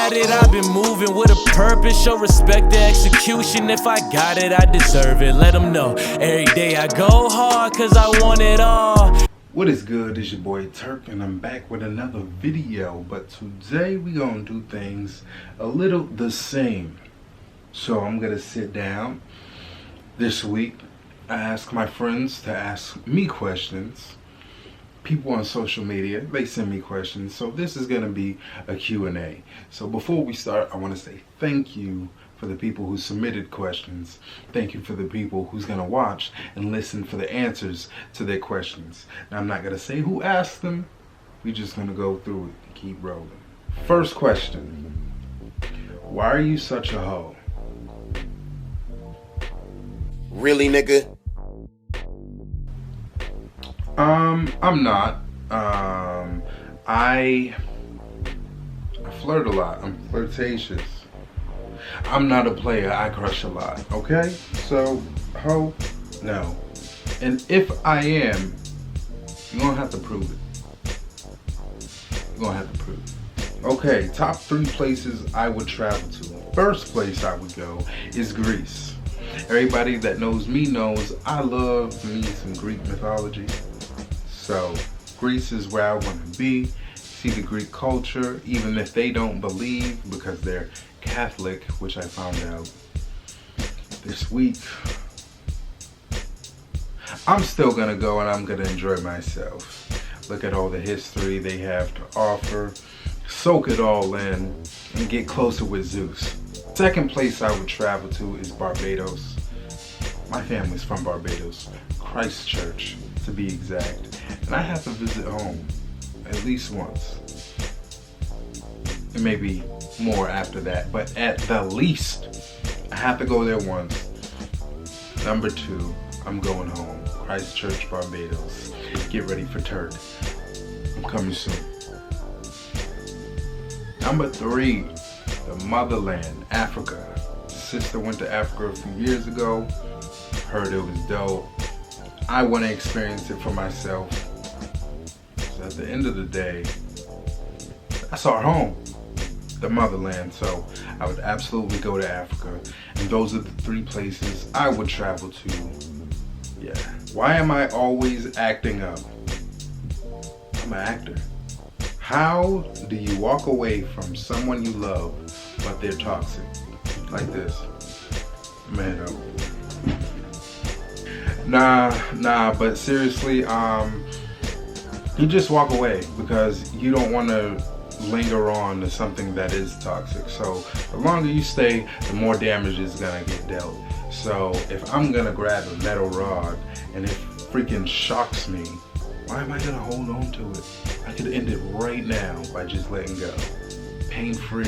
at it, I've been moving with a purpose. Show respect to execution. If I got it, I deserve it. Let them know every day I go hard, cause I want it all. What is good? It's your boy Turk, and I'm back with another video. But today we gonna do things a little the same. So I'm gonna sit down this week. I ask my friends to ask me questions. People on social media, they send me questions. So this is gonna be a Q&A. So before we start, I want to say thank you for the people who submitted questions. Thank you for the people who's gonna watch and listen for the answers to their questions. Now, I'm not gonna say who asked them. We're just gonna go through it and keep rolling. First question. Why are you such a hoe? Really, nigga? I'm not. I flirt a lot. I'm flirtatious. I'm not a player. I crush a lot. Okay? So, ho, no. And if I am, you're gonna have to prove it. You're gonna have to prove it. Okay, top 3 places I would travel to. First place I would go is Greece. Everybody that knows me knows I love me some Greek mythology. So, Greece is where I want to be. See the Greek culture, even if they don't believe, because they're Catholic, which I found out this week. I'm still gonna go and I'm gonna enjoy myself. Look at all the history they have to offer, soak it all in, and get closer with Zeus. Second place I would travel to is Barbados. My family's from Barbados, Christchurch to be exact, and I have to visit home at least once. And maybe more after that, but at the least, I have to go there once. Number 2, I'm going home. Christchurch, Barbados. Get ready for Turk. I'm coming soon. Number 3, the motherland, Africa. Sister went to Africa a few years ago. Heard it was dope. I want to experience it for myself. So at the end of the day, that's our home, the motherland. So I would absolutely go to Africa. And those are the 3 places I would travel to. Yeah. Why am I always acting up? I'm an actor. How do you walk away from someone you love, but they're toxic? Like this. Man up. Nah, but seriously, you just walk away because you don't want to linger on to something that is toxic. So the longer you stay, the more damage is gonna get dealt. So if I'm gonna grab a metal rod and it freaking shocks me, why am I gonna hold on to it? I could end it right now by just letting go. Pain free.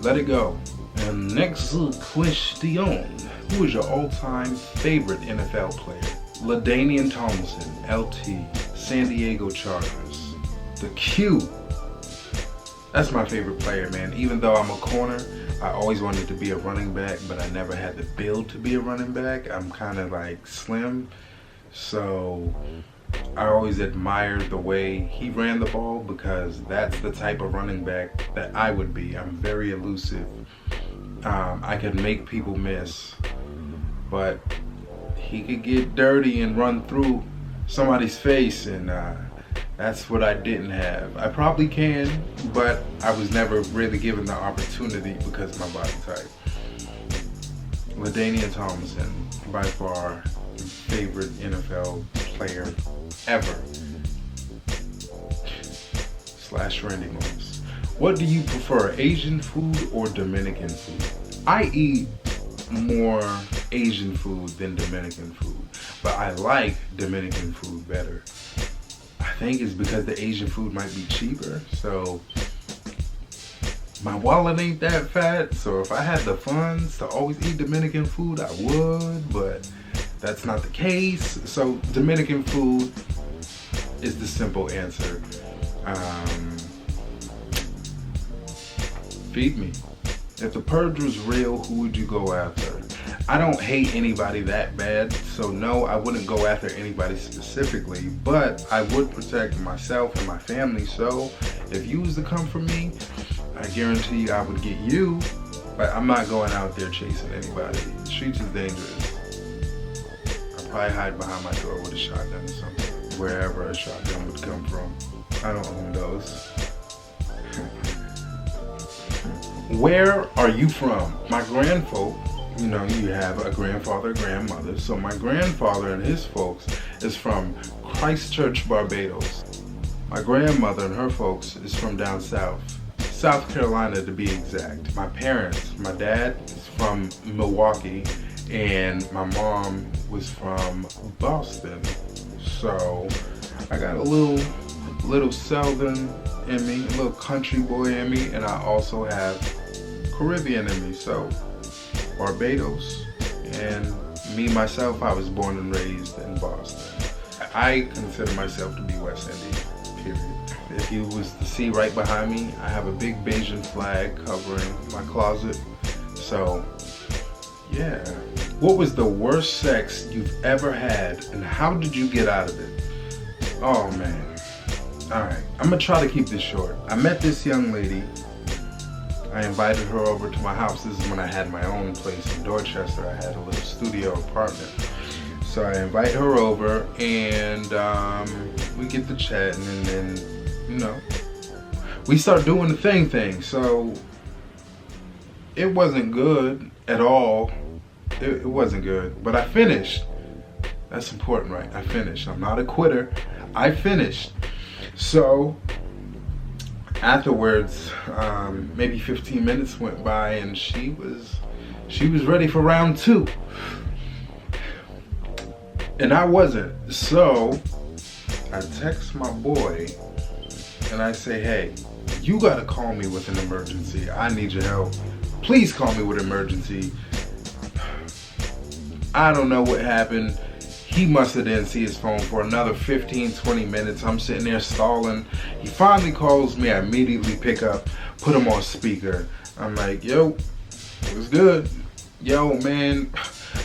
Let it go. And next question. Who is your all-time favorite NFL player? LaDainian Tomlinson, LT, San Diego Chargers. The Q. That's my favorite player, man. Even though I'm a corner, I always wanted to be a running back, but I never had the build to be a running back. I'm kind of like slim, so I always admired the way he ran the ball because that's the type of running back that I would be. I'm very elusive. I could make people miss, but he could get dirty and run through somebody's face, and that's what I didn't have. I probably can, but I was never really given the opportunity because of my body type. LaDainian Tomlinson, by far favorite NFL player ever. / Randy Moss. What do you prefer, Asian food or Dominican food? I eat more Asian food than Dominican food, but I like Dominican food better. I think it's because the Asian food might be cheaper, so my wallet ain't that fat, so if I had the funds to always eat Dominican food, I would, but that's not the case. So Dominican food is the simple answer. Feed me. If the purge was real, who would you go after? I don't hate anybody that bad, so no, I wouldn't go after anybody specifically, but I would protect myself and my family. So if you was to come for me, I guarantee you I would get you, but I'm not going out there chasing anybody. The streets is dangerous. I'd probably hide behind my door with a shotgun or something, wherever a shotgun would come from. I don't own those. Where are you from? My grandfolk, you know, you have a grandfather, a grandmother. So my grandfather and his folks is from Christchurch, Barbados. My grandmother and her folks is from down south, South Carolina to be exact. My parents, my dad is from Milwaukee and my mom was from Boston. So I got a little southern in me, a little country boy in me, and I also have Caribbean in me. So Barbados, and me myself, I was born and raised in Boston. I consider myself to be West Indian, period. If you was to see right behind me, I have a big Bayesian flag covering my closet. So yeah. What was the worst sex you've ever had, and how did you get out of it? Oh man. Alright, I'm gonna try to keep this short. I met this young lady. I invited her over to my house. This is when I had my own place in Dorchester. I had a little studio apartment. So I invite her over and we get to chatting, and then, you know, we start doing the thing. So it wasn't good at all. It wasn't good, but I finished. That's important, right? I finished. I'm not a quitter. I finished. So afterwards, maybe 15 minutes went by, and she was ready for round 2, and I wasn't. So I text my boy and I say, hey, you gotta call me with an emergency. I need your help. Please call me with an emergency. I don't know what happened. He must have didn't see his phone for another 15-20 minutes. I'm sitting there stalling. He finally calls me. I immediately pick up, put him on speaker. I'm like, yo, what's good? Yo, man,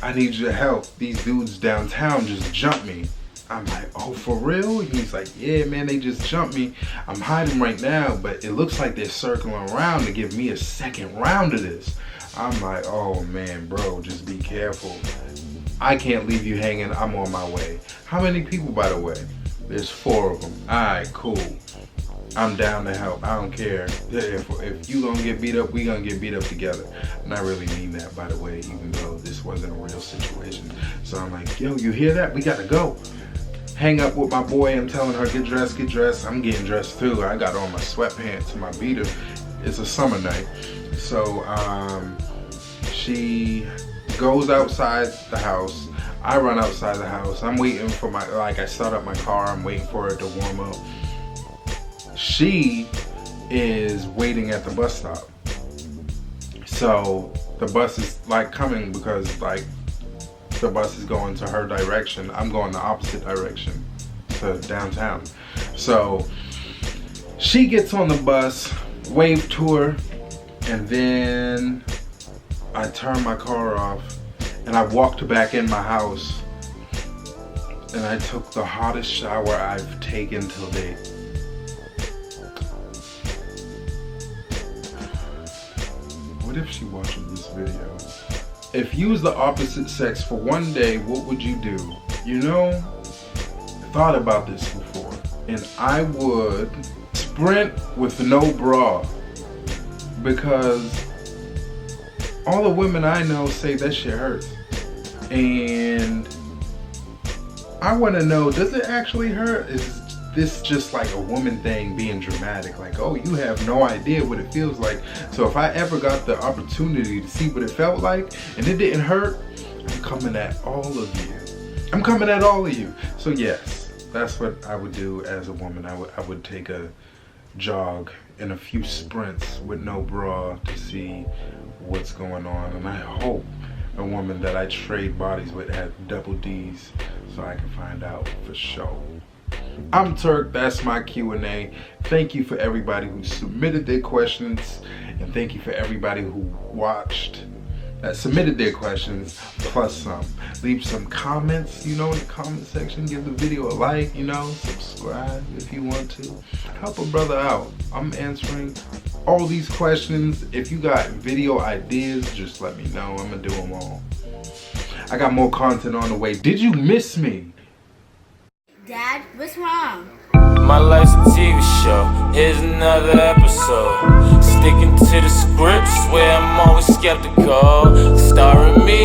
I need your help. These dudes downtown just jumped me. I'm like, oh, for real? He's like, yeah, man, they just jumped me. I'm hiding right now, but it looks like they're circling around to give me a second round of this. I'm like, oh, man, bro, just be careful. I can't leave you hanging. I'm on my way. How many people, by the way? There's 4 of them. Alright, cool. I'm down to help. I don't care. If you gonna get beat up, we gonna get beat up together. And I really mean that, by the way, even though this wasn't a real situation. So I'm like, yo, you hear that? We gotta go. Hang up with my boy. I'm telling her, get dressed, get dressed. I'm getting dressed too. I got on my sweatpants and my beater. It's a summer night. So she goes outside the house. I run outside the house. I'm waiting for I start up my car. I'm waiting for it to warm up. She is waiting at the bus stop. So the bus is coming because the bus is going to her direction. I'm going the opposite direction to downtown. So she gets on the bus, wave to her, and then I turn my car off and I walked back in my house, and I took the hottest shower I've taken till date. What if she watches this video? If you was the opposite sex for one day, what would you do? You know, I thought about this before, and I would sprint with no bra, because all the women I know say that shit hurts. And I want to know, does it actually hurt? Is this just like a woman thing being dramatic? Like, oh, you have no idea what it feels like. So if I ever got the opportunity to see what it felt like and it didn't hurt, I'm coming at all of you. I'm coming at all of you. So yes, that's what I would do as a woman. I would take a jog and a few sprints with no bra to see what's going on. And I hope a woman that I trade bodies with had double D's so I can find out for sure. I'm Turk, that's my Q&A. Thank you for everybody who submitted their questions, and thank you for everybody who watched, that submitted their questions, plus some. Leave some comments, in the comment section. Give the video a like, subscribe if you want to. Help a brother out. I'm answering all these questions. If you got video ideas, just let me know. I'm gonna do them all. I got more content on the way. Did you miss me? Dad, what's wrong? My life's a TV show, here's another episode. Sticking to the script, swear I'm always skeptical. Starring me,